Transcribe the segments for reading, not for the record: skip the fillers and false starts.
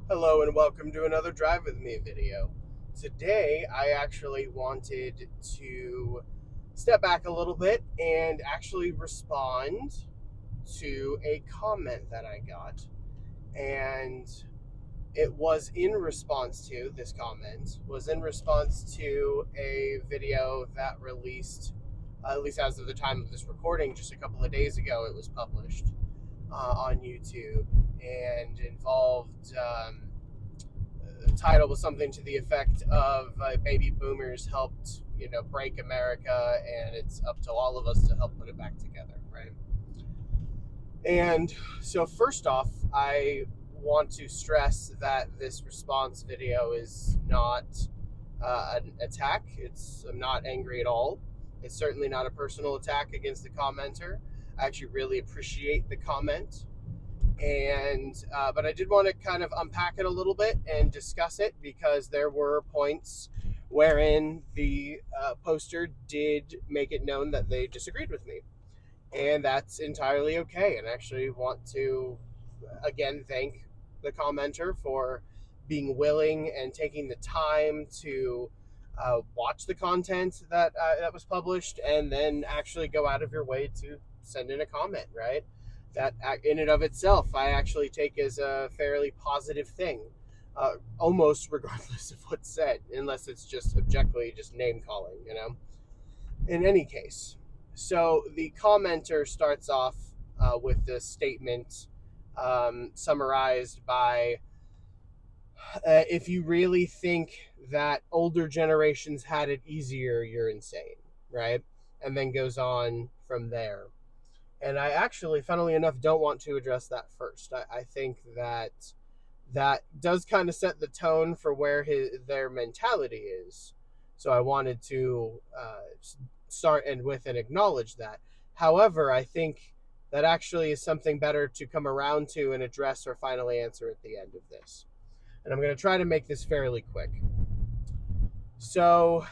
Hello and welcome to another Drive With Me video. Today I actually wanted to step back a little bit and actually respond to a comment that I got. And it was in response to, this comment was in response to a video that released, at least as of the time of this recording, just a couple of days ago. It was published on YouTube and involved the title was something to the effect of baby boomers helped break America, and it's up to all of us to help put it back together, right? And so first off, I want to stress that this response video is not an attack. I'm not angry at all. It's certainly not a personal attack against the commenter. I actually really appreciate the comment. And but I did want to kind of unpack it a little bit and discuss it, because there were points wherein the poster did make it known that they disagreed with me, and that's entirely okay. And I actually want to again thank the commenter for being willing and taking the time to watch the content that was published, and then actually go out of your way to send in a comment, right? That in and of itself I actually take as a fairly positive thing, almost regardless of what's said, unless it's just objectively just name calling, in any case. So the commenter starts off with this statement, summarized by, if you really think that older generations had it easier, you're insane, right? And then goes on from there. And I actually, funnily enough, don't want to address that first. I think that does kind of set the tone for where their mentality is. So I wanted to start and with and acknowledge that. However, I think that actually is something better to come around to and address or finally answer at the end of this. And I'm going to try to make this fairly quick. So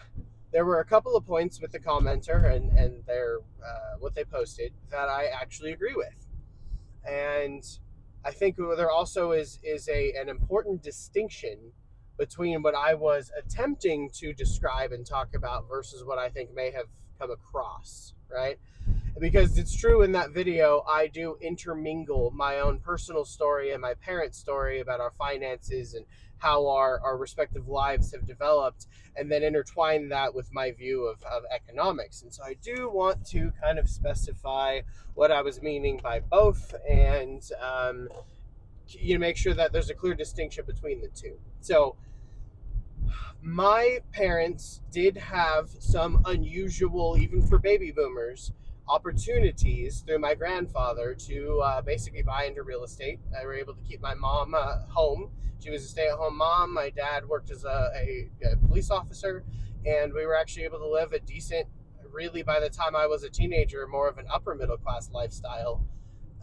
there were a couple of points with the commenter and their what they posted that I actually agree with, and I think there also is an important distinction between what I was attempting to describe and talk about versus what I think may have come across, right? Because it's true, in that video I do intermingle my own personal story and my parents' story about our finances and how our respective lives have developed, and then intertwine that with my view of economics. And so I do want to kind of specify what I was meaning by both, and make sure that there's a clear distinction between the two. So my parents did have some unusual, even for baby boomers, opportunities through my grandfather to basically buy into real estate. I were able to keep my mom home. She was a stay-at-home mom. My dad worked as a police officer, and we were actually able to live a decent, really by the time I was a teenager, more of an upper middle class lifestyle,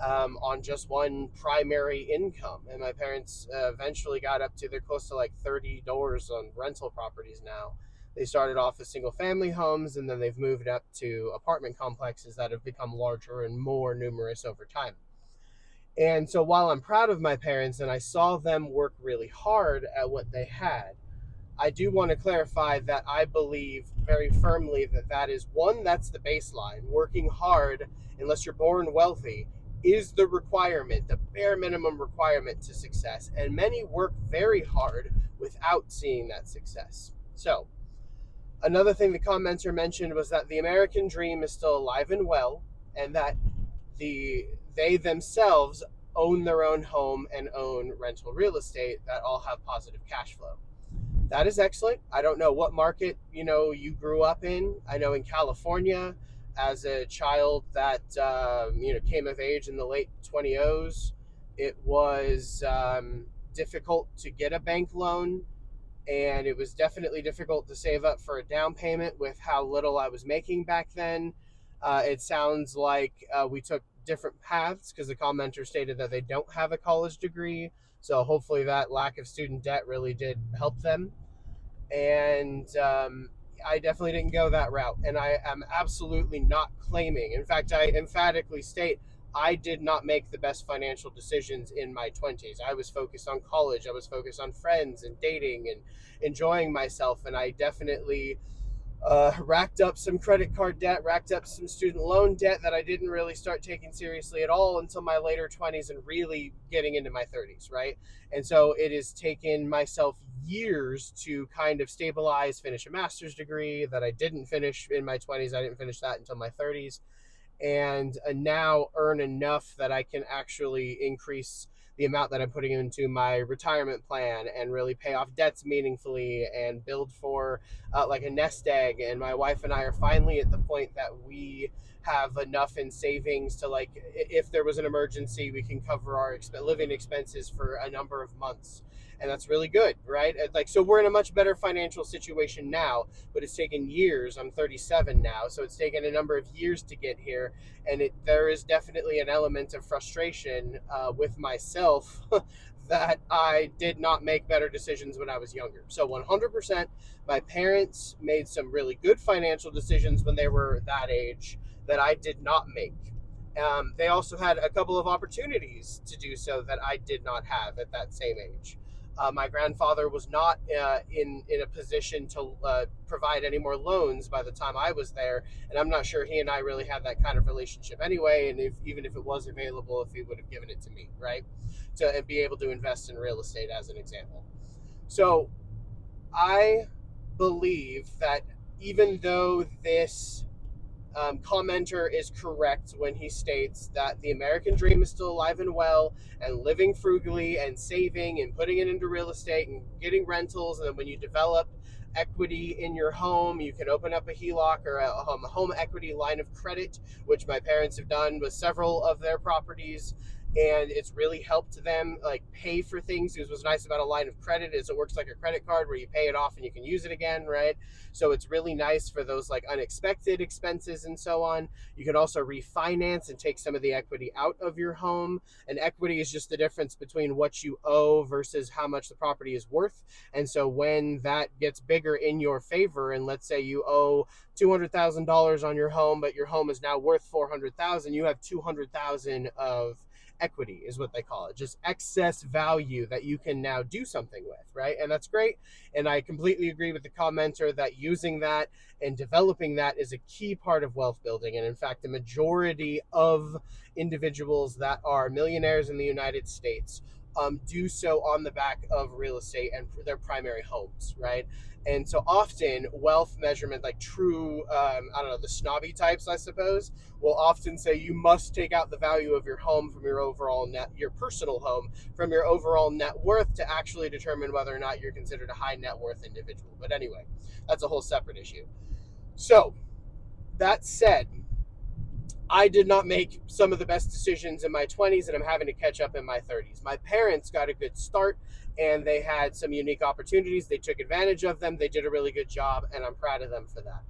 on just one primary income. And my parents eventually got up to, they're close to like 30 doors on rental properties now. They started off as single family homes, and then they've moved up to apartment complexes that have become larger and more numerous over time. And so while I'm proud of my parents and I saw them work really hard at what they had, I do want to clarify that I believe very firmly that that is one, that's the baseline. Working hard, unless you're born wealthy, is the requirement, the bare minimum requirement to success. And many work very hard without seeing that success. So another thing the commenter mentioned was that the American dream is still alive and well, and that they themselves own their own home and own rental real estate that all have positive cash flow. That is excellent. I don't know what market you grew up in. I know in California, as a child that came of age in the late 20s, it was difficult to get a bank loan, and it was definitely difficult to save up for a down payment with how little I was making back then. It sounds like we took different paths, because the commenter stated that they don't have a college degree. So hopefully that lack of student debt really did help them. And I definitely didn't go that route. And I am absolutely not claiming. In fact, I emphatically state I did not make the best financial decisions in my 20s. I was focused on college, I was focused on friends and dating and enjoying myself, and I definitely racked up some credit card debt, racked up some student loan debt that I didn't really start taking seriously at all until my later 20s and really getting into my 30s, right? And so it has taken myself years to kind of stabilize, finish a master's degree that I didn't finish in my 20s. I didn't finish that until my 30s, and now earn enough that I can actually increase the amount that I'm putting into my retirement plan and really pay off debts meaningfully and build for like a nest egg. And my wife and I are finally at the point that we have enough in savings to, like, if there was an emergency, we can cover our living expenses for a number of months. And that's really good, right? Like, so we're in a much better financial situation now, but it's taken years. I'm 37 now, so it's taken a number of years to get here, and there is definitely an element of frustration with myself that I did not make better decisions when I was younger. So 100%, my parents made some really good financial decisions when they were that age that I did not make. They also had a couple of opportunities to do so that I did not have at that same age. My grandfather was not in a position to provide any more loans by the time I was there, and I'm not sure he and I really had that kind of relationship anyway. And even if it was available, if he would have given it to me, right, to be able to invest in real estate, as an example. So I believe that even though this commenter is correct when he states that the American dream is still alive and well, and living frugally and saving and putting it into real estate and getting rentals, and then when you develop equity in your home, you can open up a HELOC or a home equity line of credit, which my parents have done with several of their properties, and it's really helped them like pay for things. Because what's nice about a line of credit is it works like a credit card where you pay it off and you can use it again, right? So it's really nice for those like unexpected expenses and so on. You can also refinance and take some of the equity out of your home. And equity is just the difference between what you owe versus how much the property is worth. And so when that gets bigger in your favor, and let's say you owe $200,000 on your home, but your home is now worth $400,000, you have $200,000 of equity, is what they call it, just excess value that you can now do something with, right? And that's great. And I completely agree with the commenter that using that and developing that is a key part of wealth building. And in fact, the majority of individuals that are millionaires in the United States do so on the back of real estate and their primary homes, right? And so often wealth measurement, like true, I don't know, the snobby types, I suppose, will often say you must take out the value of your home from your overall your personal home from your overall net worth to actually determine whether or not you're considered a high net worth individual. But anyway, that's a whole separate issue. So that said, I did not make some of the best decisions in my 20s, and I'm having to catch up in my 30s. My parents got a good start, and they had some unique opportunities. They took advantage of them. They did a really good job, and I'm proud of them for that.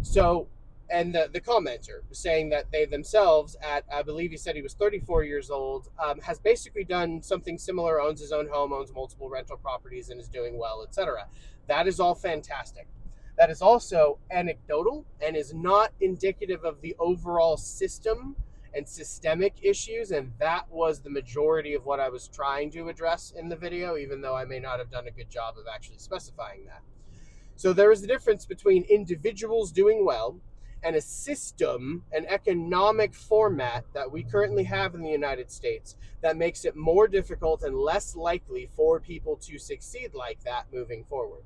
So, and the commenter was saying that they themselves, at, I believe he said he was 34 years old, has basically done something similar, owns his own home, owns multiple rental properties, and is doing well, etc. That is all fantastic. That is also anecdotal and is not indicative of the overall system and systemic issues, and that was the majority of what I was trying to address in the video, even though I may not have done a good job of actually specifying that. So there is a difference between individuals doing well and a system, an economic format that we currently have in the United States that makes it more difficult and less likely for people to succeed like that moving forward.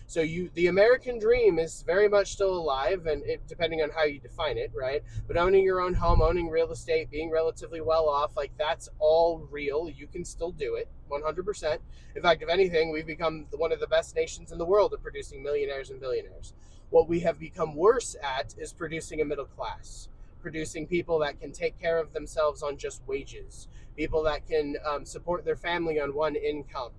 So the American dream is very much still alive, and depending on how you define it, right? But owning your own home, owning real estate, being relatively well off, like that's all real. You can still do it 100%. In fact, if anything, we've become one of the best nations in the world at producing millionaires and billionaires. What we have become worse at is producing a middle class, producing people that can take care of themselves on just wages, people that can support their family on one income.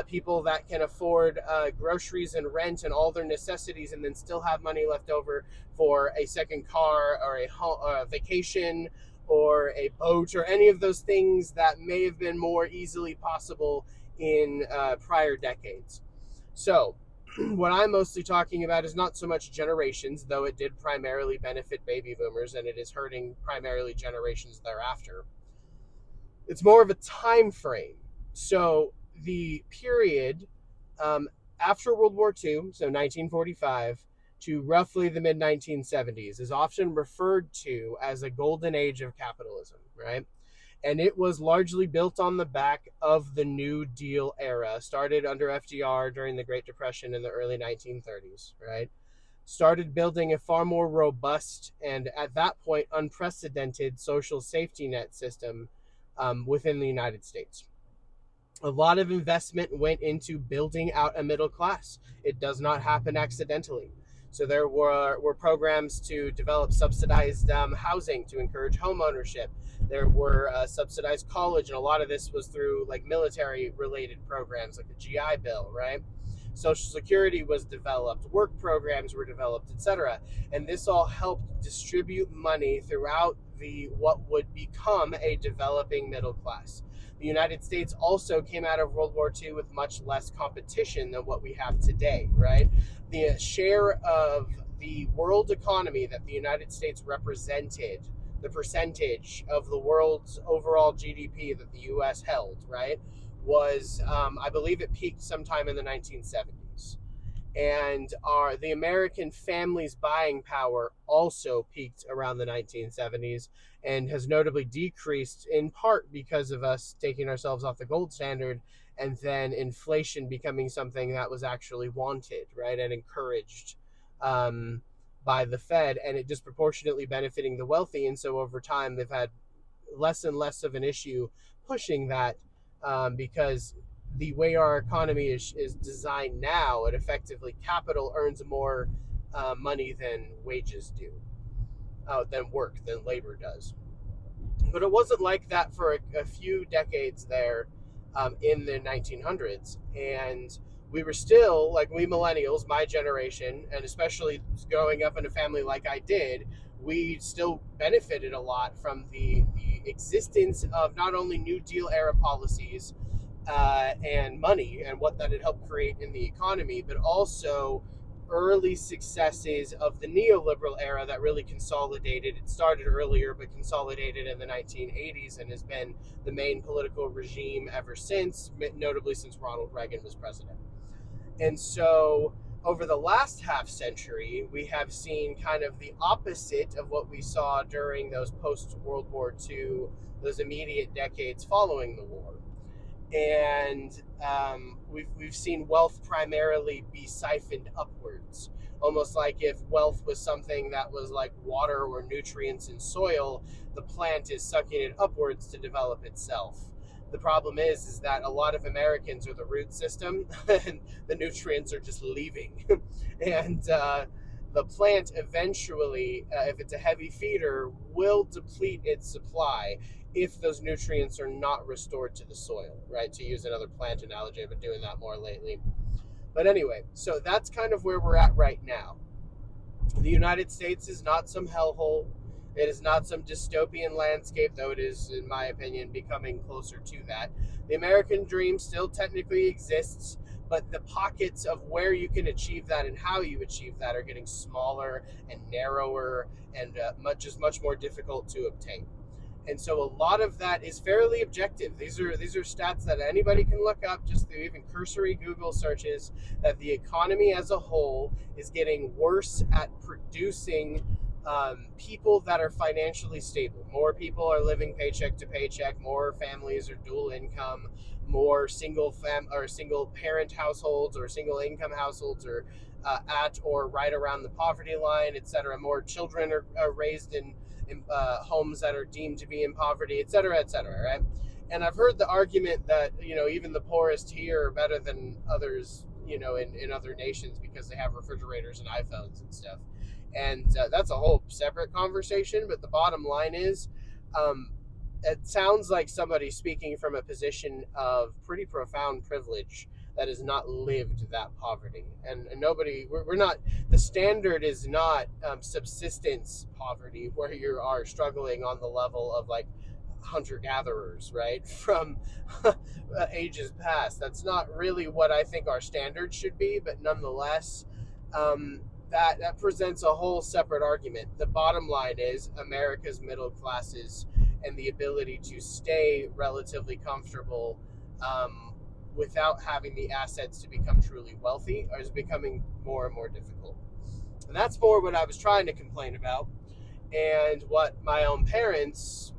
People that can afford groceries and rent and all their necessities, and then still have money left over for a second car or a vacation or a boat or any of those things that may have been more easily possible in prior decades. So What I'm mostly talking about is not so much generations, though it did primarily benefit baby boomers and it is hurting primarily generations thereafter. It's more of a time frame. So the period after World War II, so 1945, to roughly the mid 1970s, is often referred to as a golden age of capitalism, right? And it was largely built on the back of the New Deal era, started under FDR during the Great Depression in the early 1930s, right? Started building a far more robust and, at that point, unprecedented social safety net system within the United States. A lot of investment went into building out a middle class. It does not happen accidentally. So there were programs to develop subsidized housing to encourage home ownership. There were subsidized college, and a lot of this was through like military related programs like the GI Bill, right? Social Security was developed, work programs were developed, etc. And this all helped distribute money throughout the what would become a developing middle class. The United States also came out of World War II with much less competition than what we have today, right? The share of the world economy that the United States represented, the percentage of the world's overall GDP that the US held, right, was, I believe it peaked sometime in the 1970s. And the American family's buying power also peaked around the 1970s and has notably decreased in part because of us taking ourselves off the gold standard and then inflation becoming something that was actually wanted, right, and encouraged by the Fed, and it disproportionately benefiting the wealthy. And so over time, they've had less and less of an issue pushing that because the way our economy is designed now, it effectively capital earns more money than wages do, than labor does. But it wasn't like that for a few decades there in the 1900s. And we were still, like we millennials, my generation, and especially growing up in a family like I did, we still benefited a lot from the existence of not only New Deal era policies and money and what that had helped create in the economy, but also early successes of the neoliberal era that really consolidated. It started earlier, but consolidated in the 1980s and has been the main political regime ever since, notably since Ronald Reagan was president. And so over the last half century, we have seen kind of the opposite of what we saw during those post-World War II, those immediate decades following the war. And we've seen wealth primarily be siphoned upwards, almost like if wealth was something that was like water or nutrients in soil, the plant is sucking it upwards to develop itself. The problem is that a lot of Americans are the root system, and the nutrients are just leaving, and the plant eventually, if it's a heavy feeder, will deplete its supply if those nutrients are not restored to the soil, right? To use another plant analogy, I've been doing that more lately. But anyway, so that's kind of where we're at right now. The United States is not some hellhole. It is not some dystopian landscape, though it is, in my opinion, becoming closer to that. The American dream still technically exists, but the pockets of where you can achieve that and how you achieve that are getting smaller and narrower and much more difficult to obtain. And so a lot of that is fairly objective. These are stats that anybody can look up just through even cursory Google searches, that the economy as a whole is getting worse at producing people that are financially stable. More people are living paycheck to paycheck. More families are dual income. More single parent households or single income households are at or right around the poverty line, etc. More children are raised in homes that are deemed to be in poverty, etc., etc. Right? And I've heard the argument that even the poorest here are better than others, in other nations because they have refrigerators and iPhones and stuff. And that's a whole separate conversation. But the bottom line is, it sounds like somebody speaking from a position of pretty profound privilege that has not lived that poverty. And we're not, the standard is not subsistence poverty where you are struggling on the level of like hunter-gatherers, right? From ages past. That's not really what I think our standards should be, but nonetheless, that presents a whole separate argument. The bottom line is America's middle classes and the ability to stay relatively comfortable without having the assets to become truly wealthy is becoming more and more difficult. And that's more what I was trying to complain about, and what my own parents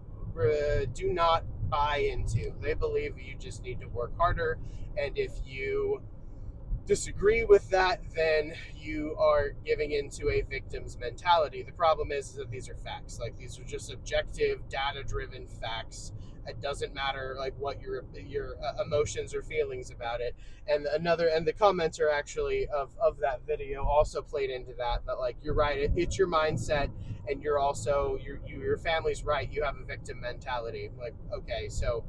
do not buy into. They believe you just need to work harder, and if you disagree with that, then you are giving into a victim's mentality. The problem is that these are facts. Like, these are just objective, data-driven facts. It doesn't matter like what your emotions or feelings about it. And the commenter actually of that video also played into that. That like, you're right. It's your mindset, and you're also your family's right. You have a victim mentality. Like, okay, so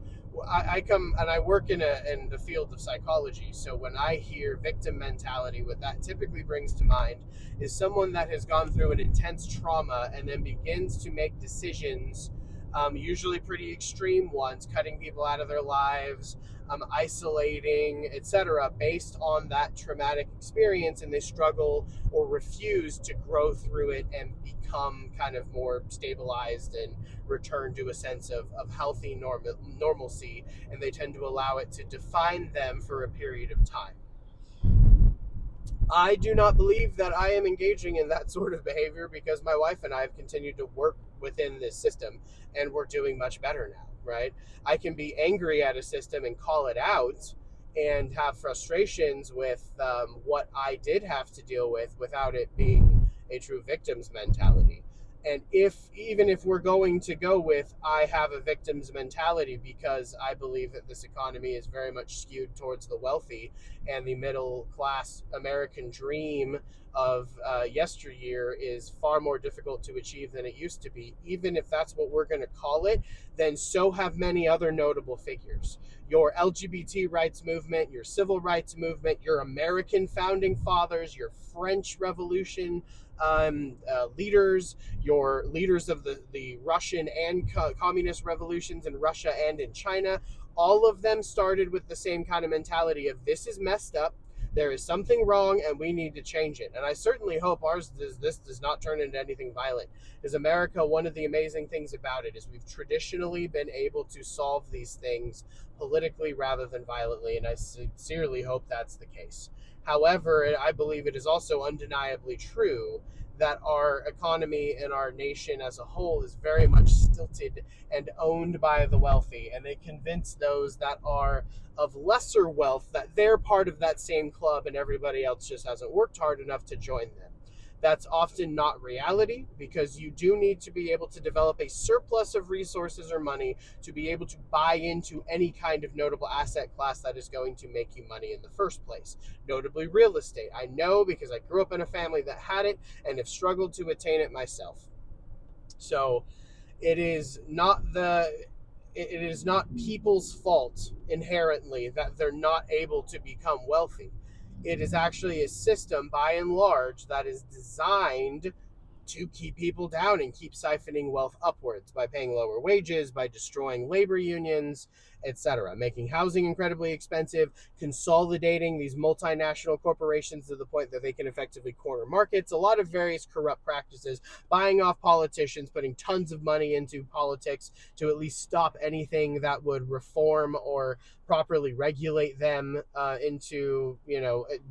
I come and I work in the field of psychology. So when I hear victim mentality, what that typically brings to mind is someone that has gone through an intense trauma and then begins to make decisions, usually pretty extreme ones, cutting people out of their lives, isolating, etc., based on that traumatic experience, and they struggle or refuse to grow through it and become kind of more stabilized and return to a sense of healthy normalcy, and they tend to allow it to define them for a period of time. I do not believe that I am engaging in that sort of behavior, because my wife and I have continued to work within this system, and we're doing much better now, right? I can be angry at a system and call it out and have frustrations with what I did have to deal with without it being a true victim's mentality. And even if we're going to go with I have a victim's mentality because I believe that this economy is very much skewed towards the wealthy, and the middle class American dream of yesteryear is far more difficult to achieve than it used to be, even if that's what we're going to call it, then so have many other notable figures. Your LGBT rights movement, your civil rights movement, your American founding fathers, your French Revolution leaders, your leaders of the Russian and communist revolutions in Russia and in China, all of them started with the same kind of mentality of this is messed up, there is something wrong, and we need to change it. And I certainly hope this does not turn into anything violent. Because America, one of the amazing things about it is we've traditionally been able to solve these things politically rather than violently, and I sincerely hope that's the case. However, I believe it is also undeniably true that our economy and our nation as a whole is very much stilted and owned by the wealthy, and they convince those that are of lesser wealth that they're part of that same club and everybody else just hasn't worked hard enough to join them. That's often not reality, because you do need to be able to develop a surplus of resources or money to be able to buy into any kind of notable asset class that is going to make you money in the first place. Notably real estate. I know because I grew up in a family that had it and have struggled to attain it myself. So it is not people's fault inherently that they're not able to become wealthy. It is actually a system, by and large, that is designed to keep people down and keep siphoning wealth upwards by paying lower wages, by destroying labor unions, etc., making housing incredibly expensive, consolidating these multinational corporations to the point that they can effectively corner markets, a lot of various corrupt practices, buying off politicians, putting tons of money into politics to at least stop anything that would reform or properly regulate them into,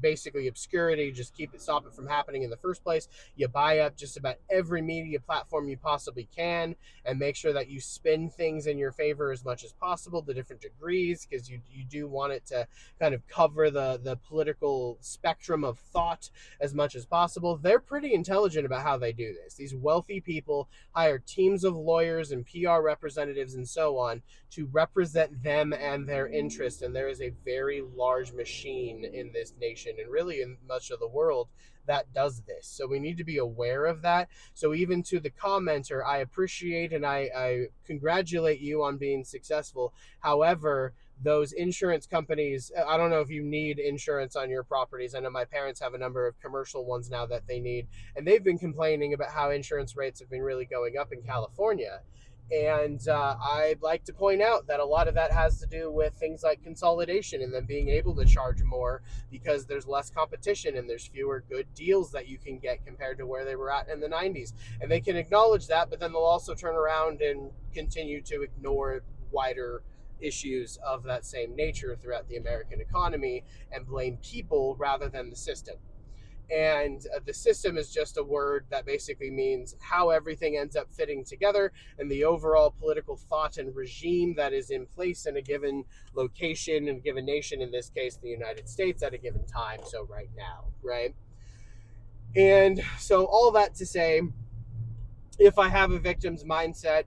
basically obscurity, just stop it from happening in the first place. You buy up just about every media platform you possibly can and make sure that you spin things in your favor as much as possible to different degrees, because you do want it to kind of cover the political spectrum of thought as much as possible. They're pretty intelligent about how they do this. These wealthy people hire teams of lawyers and PR representatives and so on to represent them and their interest, and there is a very large machine in this nation and really in much of the world that does this. So we need to be aware of that. So even to the commenter, I appreciate and I congratulate you on being successful. However, those insurance companies, I don't know if you need insurance on your properties. I know my parents have a number of commercial ones now that they need, and they've been complaining about how insurance rates have been really going up in California. And I'd like to point out that a lot of that has to do with things like consolidation and them being able to charge more because there's less competition and there's fewer good deals that you can get compared to where they were at in the 90s. And they can acknowledge that, but then they'll also turn around and continue to ignore wider issues of that same nature throughout the American economy and blame people rather than the system. And the system is just a word that basically means how everything ends up fitting together and the overall political thought and regime that is in place in a given location and a given nation, in this case the United States, at a given time, so right now, right? And so all that to say, if I have a victim's mindset,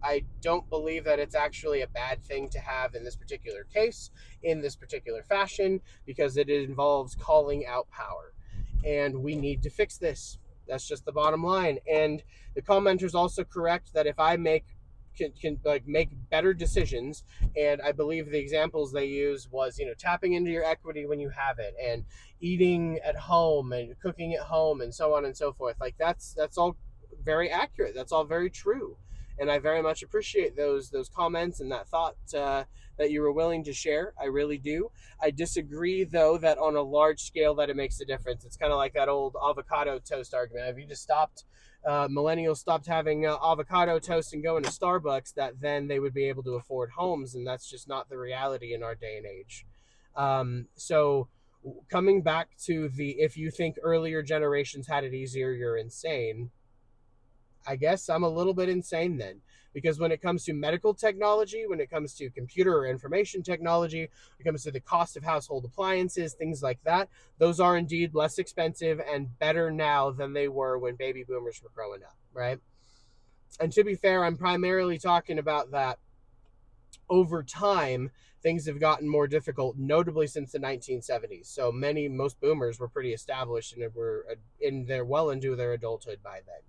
I don't believe that it's actually a bad thing to have in this particular case, in this particular fashion, because it involves calling out power. And we need to fix this. That's just the bottom line. And the commenter's also correct that if I can like make better decisions, and I believe the examples they use was, tapping into your equity when you have it, and eating at home and cooking at home and so on and so forth. Like that's all very accurate. That's all very true. And I very much appreciate those comments and that thought that you were willing to share. I really do. I disagree, though, that on a large scale that it makes a difference. It's kind of like that old avocado toast argument. If you just millennials stopped having avocado toast and going to Starbucks, that then they would be able to afford homes, and that's just not the reality in our day and age. So coming back to if you think earlier generations had it easier, you're insane. I guess I'm a little bit insane then, because when it comes to medical technology, when it comes to computer or information technology, when it comes to the cost of household appliances, things like that, those are indeed less expensive and better now than they were when baby boomers were growing up, right? And to be fair, I'm primarily talking about that over time, things have gotten more difficult, notably since the 1970s. So most boomers were pretty established and were well into their adulthood by then.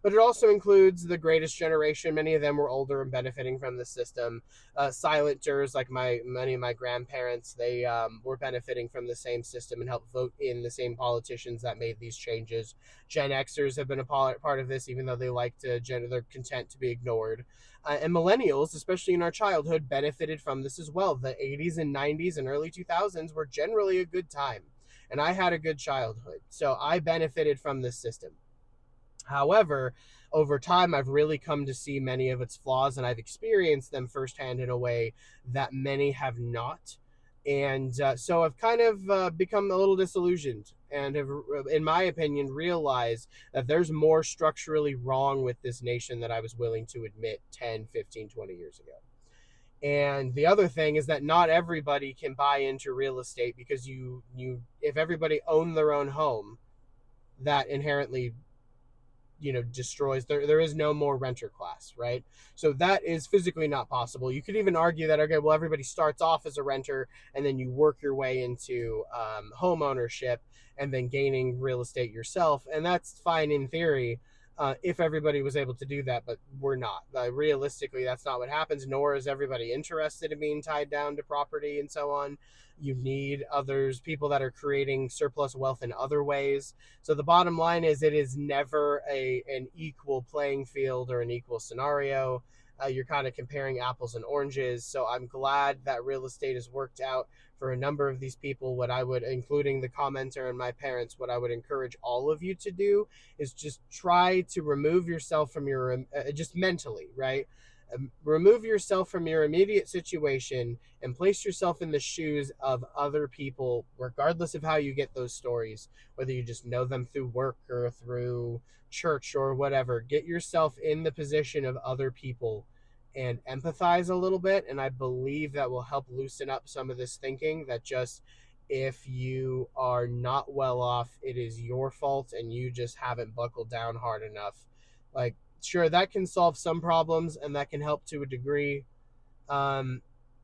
But it also includes the greatest generation. Many of them were older and benefiting from the system. Silenters, like many of my grandparents, they were benefiting from the same system and helped vote in the same politicians that made these changes. Gen Xers have been a part of this, even though they're content to be ignored. And millennials, especially in our childhood, benefited from this as well. The 80s and 90s and early 2000s were generally a good time. And I had a good childhood. So I benefited from this system. However, over time, I've really come to see many of its flaws, and I've experienced them firsthand in a way that many have not. And so I've kind of become a little disillusioned and have, in my opinion, realized that there's more structurally wrong with this nation than I was willing to admit 10, 15, 20 years ago. And the other thing is that not everybody can buy into real estate, because if everybody owned their own home, that inherently destroys, there is no more renter class, right? So that is physically not possible. You could even argue that, okay, well, everybody starts off as a renter and then you work your way into home ownership and then gaining real estate yourself, and that's fine in theory, if everybody was able to do that, but we're not. Realistically, that's not what happens, nor is everybody interested in being tied down to property and so on. You need people that are creating surplus wealth in other ways. So the bottom line is, it is never an equal playing field or an equal scenario. You're kind of comparing apples and oranges. So I'm glad that real estate has worked out for a number of these people. Including the commenter and my parents, what I would encourage all of you to do is just try to remove yourself from just mentally, right? Remove yourself from your immediate situation and place yourself in the shoes of other people, regardless of how you get those stories, whether you just know them through work or through church or whatever. Get yourself in the position of other people and empathize a little bit. And I believe that will help loosen up some of this thinking that just, if you are not well off, it is your fault and you just haven't buckled down hard enough. Like, sure, that can solve some problems and that can help to a degree,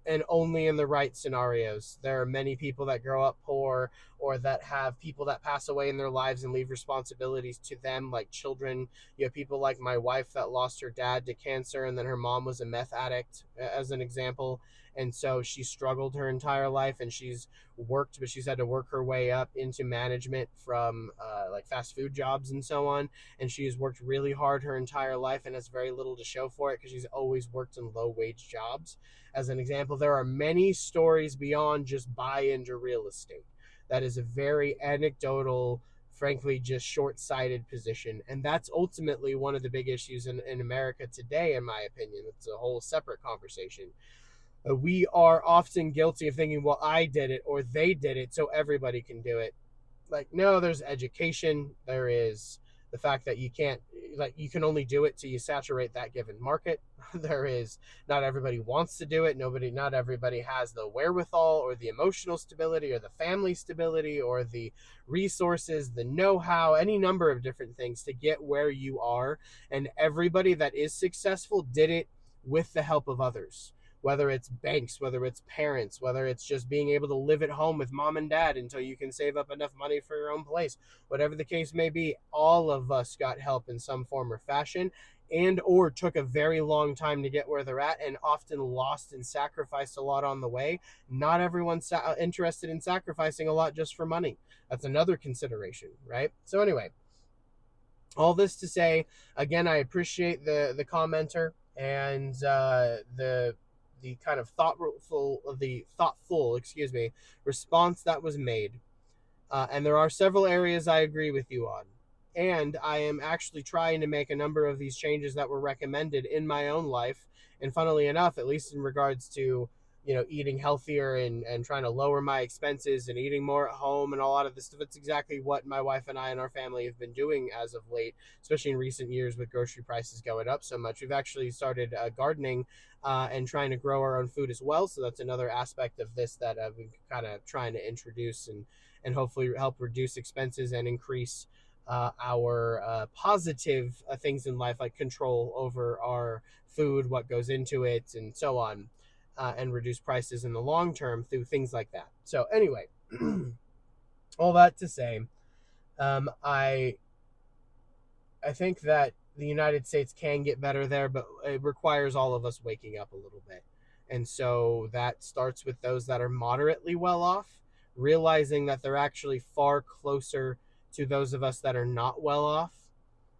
and only in the right scenarios. There are many people that grow up poor, or that have people that pass away in their lives and leave responsibilities to them, like children. You have people like my wife that lost her dad to cancer, and then her mom was a meth addict, as an example. And so she struggled her entire life, and she's worked, but she's had to work her way up into management from like fast food jobs and so on. And she has worked really hard her entire life and has very little to show for it because she's always worked in low wage jobs. As an example, there are many stories beyond just buy into real estate. That is a very anecdotal, frankly, just short sighted position. And that's ultimately one of the big issues in America today, in my opinion. It's a whole separate conversation. We are often guilty of thinking, well, I did it or they did it, so everybody can do it. Like, no, there's education. There is the fact that you can't, like, you can only do it till you saturate that given market. There is, not everybody wants to do it. Not everybody has the wherewithal or the emotional stability or the family stability or the resources, the know-how, any number of different things to get where you are. And everybody that is successful did it with the help of others, whether it's banks, whether it's parents, whether it's just being able to live at home with mom and dad until you can save up enough money for your own place. Whatever the case may be, all of us got help in some form or fashion, and or took a very long time to get where they're at, and often lost and sacrificed a lot on the way. Not everyone's interested in sacrificing a lot just for money. That's another consideration, right? So anyway, all this to say, again, I appreciate the commenter and the kind of thoughtful response that was made. And there are several areas I agree with you on. And I am actually trying to make a number of these changes that were recommended in my own life. And funnily enough, at least in regards to, eating healthier and trying to lower my expenses and eating more at home and a lot of this stuff, it's exactly what my wife and I and our family have been doing as of late, especially in recent years with grocery prices going up so much. We've actually started gardening and trying to grow our own food as well. So that's another aspect of this that we're kind of trying to introduce and hopefully help reduce expenses and increase our positive things in life, like control over our food, what goes into it, and so on, and reduce prices in the long term through things like that. So anyway, all that to say, I think that the United States can get better there, but it requires all of us waking up a little bit. And so that starts with those that are moderately well off, realizing that they're actually far closer to those of us that are not well off,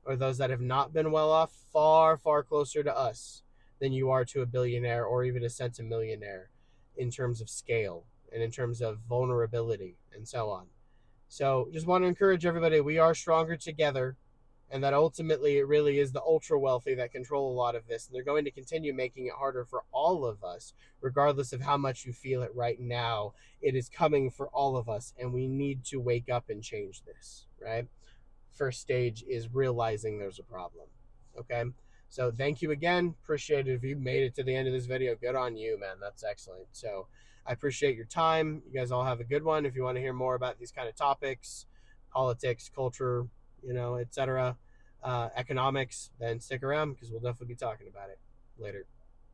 or those that have not been well off, far, far closer to us than you are to a billionaire or even a centimillionaire in terms of scale and in terms of vulnerability and so on. So just want to encourage everybody, we are stronger together, and that ultimately it really is the ultra wealthy that control a lot of this. And they're going to continue making it harder for all of us, regardless of how much you feel it right now. It is coming for all of us, and we need to wake up and change this, right? First stage is realizing there's a problem. Okay. So thank you again. Appreciate it. If you made it to the end of this video, good on you, man. That's excellent. So I appreciate your time. You guys all have a good one. If you want to hear more about these kind of topics, politics, culture, etc., economics, then stick around because we'll definitely be talking about it later.